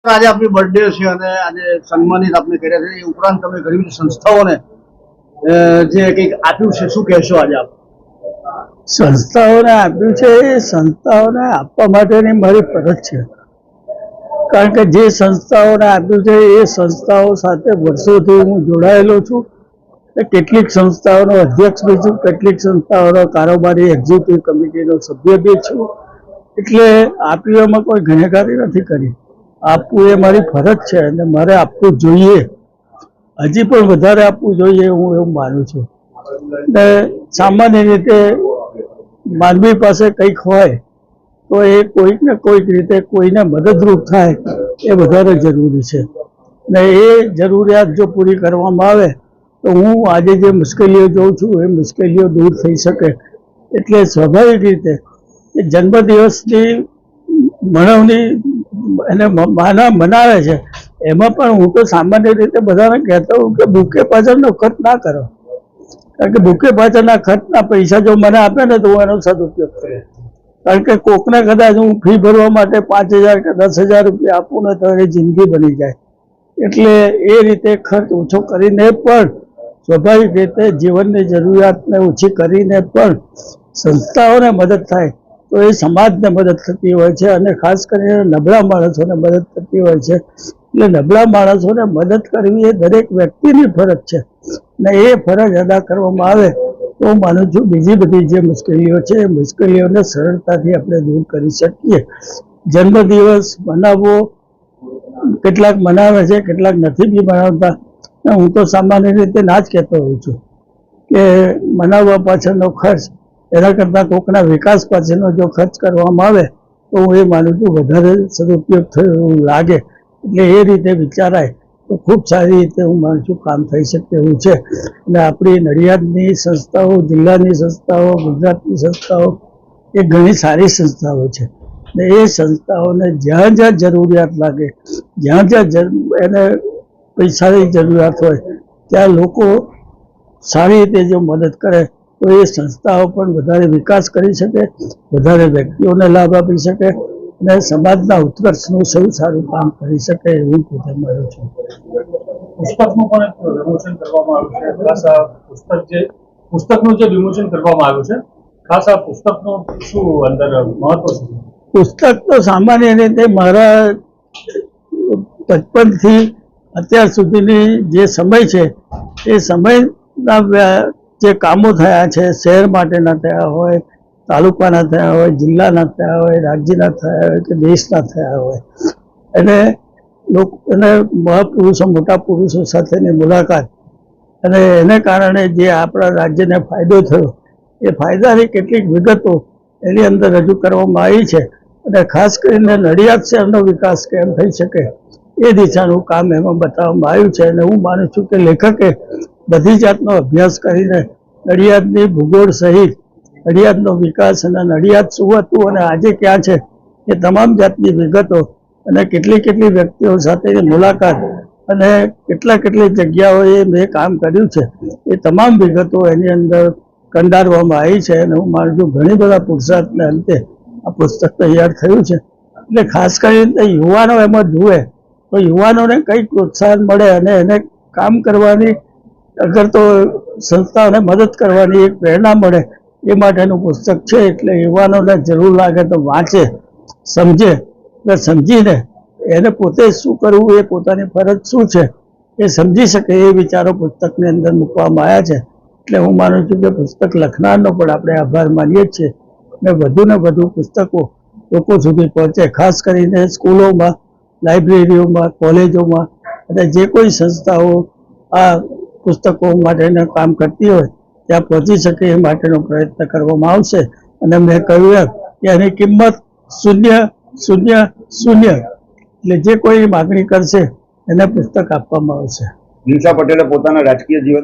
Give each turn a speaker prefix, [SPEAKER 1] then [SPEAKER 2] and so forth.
[SPEAKER 1] આજે આપની બર્થડે છે અને આજે સન્માનિત આપને કર્યા છે. એ ઉપરાંત તમે ઘણી બધી સંસ્થાઓને જે કંઈક આપ્યું છે, શું કહેશો આજે આપ?
[SPEAKER 2] સંસ્થાઓને આપ્યું છે એ સંસ્થાઓને આપવા માટેની મારી ફરજ છે. કારણ કે જે સંસ્થાઓને આપ્યું છે એ સંસ્થાઓ સાથે વર્ષોથી હું જોડાયેલો છું. કેટલીક સંસ્થાઓનો અધ્યક્ષ બી છું, કેટલીક સંસ્થાઓનો કારોબારી એક્ઝિક્યુટિવ કમિટીનો સભ્ય બી છું. એટલે આપીઓમાં કોઈ ગુનેગારી નથી કરી. આપવું એ મારી ફરજ છે અને મારે આપવું જોઈએ. હજી પણ વધારે આપવું જોઈએ, હું એવું માનું છું. ને સામાન્ય રીતે માનવી પાસે કંઈક હોય તો એ કોઈક ને કોઈક રીતે કોઈને મદદરૂપ થાય એ વધારે જરૂરી છે. ને એ જરૂરિયાત જો પૂરી કરવામાં આવે તો હું આજે જે મુશ્કેલીઓ જોઉં છું એ મુશ્કેલીઓ દૂર થઈ શકે. એટલે સ્વાભાવિક રીતે એ જન્મદિવસની મનાવણી એને મનાવે છે, એમાં પણ હું તો સામાન્ય રીતે બધાને કહેતો હોઉં કે બુકે પાછળનો ખર્ચ ના કરો. કારણ કે બુકે પાછળના ખર્ચના પૈસા જો મને આપે ને તો હું એનો સદુપયોગ કરું. કારણ કે કોકને કદાચ હું ફી ભરવા માટે 5,000 કે 10,000 રૂપિયા આપું ને તો એ જિંદગી બની જાય. એટલે એ રીતે ખર્ચ ઓછો કરીને પણ સ્વાભાવિક રીતે જીવનની જરૂરિયાતને ઓછી કરીને પણ સંસ્થાઓને મદદ થાય તો એ સમાજને મદદ થતી હોય છે અને ખાસ કરીને નબળા માણસોને મદદ થતી હોય છે. એટલે નબળા માણસોને મદદ કરવી એ દરેક વ્યક્તિની ફરજ છે ને એ ફરજ અદા કરવામાં આવે તો હું માનું છું બીજી બધી જે મુશ્કેલીઓ છે એ મુશ્કેલીઓને સરળતાથી આપણે દૂર કરી શકીએ. જન્મદિવસ મનાવવો કેટલાક મનાવે છે, કેટલાક નથી બી મનાવતા. હું તો સામાન્ય રીતે ના જ કહેતો હોઉં છું કે મનાવવા પાછળનો ખર્ચ એના કરતાં કોકના વિકાસ પાછળનો જો ખર્ચ કરવામાં આવે તો હું એ માનું છું વધારે સદુપયોગ થયો એવું લાગે. એટલે એ રીતે વિચારાય તો ખૂબ સારી રીતે હું માનું છું કામ થઈ શકે એવું છે. અને આપણી નડિયાદની સંસ્થાઓ, જિલ્લાની સંસ્થાઓ, ગુજરાતની સંસ્થાઓ એ ઘણી સારી સંસ્થાઓ છે. ને એ સંસ્થાઓને જ્યાં જ્યાં જરૂરિયાત લાગે, જ્યાં જ્યાં એને પૈસાની જરૂરિયાત હોય ત્યાં લોકો સારી રીતે જો મદદ કરે તો એ સંસ્થાઓ પણ વધારે વિકાસ કરી શકે, વધારે વ્યક્તિઓને લાભ આપી શકે અને સમાજના ઉત્કર્ષનું સૌ સારું કામ કરી શકે એવું પોતે માનું છું.
[SPEAKER 3] પુસ્તકનું પણ વિમોચન કરવામાં આવ્યું છે. ખાસ આ પુસ્તકનું જે વિમોચન કરવામાં આવ્યું છે, ખાસ આ પુસ્તકનું શું અંદર મહત્વ છે?
[SPEAKER 2] પુસ્તક તો સામાન્ય રીતે મારા બચપનથી અત્યાર સુધીની જે સમય છે એ સમયના જે કામો થયા છે, શહેર માટેના થયા હોય, તાલુકાના થયા હોય, જિલ્લાના થયા હોય, રાજ્યના થયા હોય કે દેશના થયા હોય, અને એને મહાપુરુષો, મોટા પુરુષો સાથેની મુલાકાત અને એને કારણે જે આપણા રાજ્યને ફાયદો થયો એ ફાયદાની કેટલીક વિગતો એની અંદર રજૂ કરવામાં આવી છે. અને ખાસ કરીને નડિયાદ શહેરનો વિકાસ કેમ થઈ શકે એ દિશાનું કામ એમાં બતાવવામાં આવ્યું છે. અને હું માનું છું કે લેખકે બધી જાતનો અભ્યાસ કરીને નડિયાદની ભૂગોળ સહિત નડિયાદનો વિકાસ અને નડિયાદ શું હતું અને આજે ક્યાં છે એ તમામ જાતની વિગતો અને કેટલી વ્યક્તિઓ સાથેની મુલાકાત અને કેટલી જગ્યાઓએ મેં કામ કર્યું છે એ તમામ વિગતો એની અંદર કંડારવામાં આવી છે. અને હું માનું છું ઘણી બધા પુરુષાર્થને અંતે આ પુસ્તક તૈયાર થયું છે. એટલે ખાસ કરીને યુવાનો એમાં જુએ તો યુવાનોને કંઈક પ્રોત્સાહન મળે અને એને કામ કરવાની, અગર તો સંસ્થાઓને મદદ કરવાની એક પ્રેરણા મળે એ માટેનું પુસ્તક છે. એટલે યુવાનોને જરૂર લાગે તો વાંચે, સમજે એટલે સમજીને એને પોતે શું કરવું, એ પોતાની ફરજ શું છે એ સમજી શકે એ વિચારો પુસ્તકની અંદર મૂકવામાં આવ્યા છે. એટલે હું માનું છું કે પુસ્તક લખનારનો પણ આપણે આભાર માનીએ છીએ અને વધુ પુસ્તકો લોકો સુધી પહોંચે. ખાસ કરીને સ્કૂલોમાં, લાઇબ્રેરીઓમાં, કોલેજોમાં અને જે કોઈ સંસ્થાઓ આ પુસ્તકો માટેનું કામ કરતી હોય ત્યાં પહોંચી શકે એ માટેનો પ્રયત્ન કરવામાં આવશે. અને મેં કહ્યું એમ કે એની કિંમત 000 એટલે જે કોઈ માગણી કરશે એને પુસ્તક આપવામાં આવશે.
[SPEAKER 1] દિનશા પટેલે પોતાના રાજકીય જીવન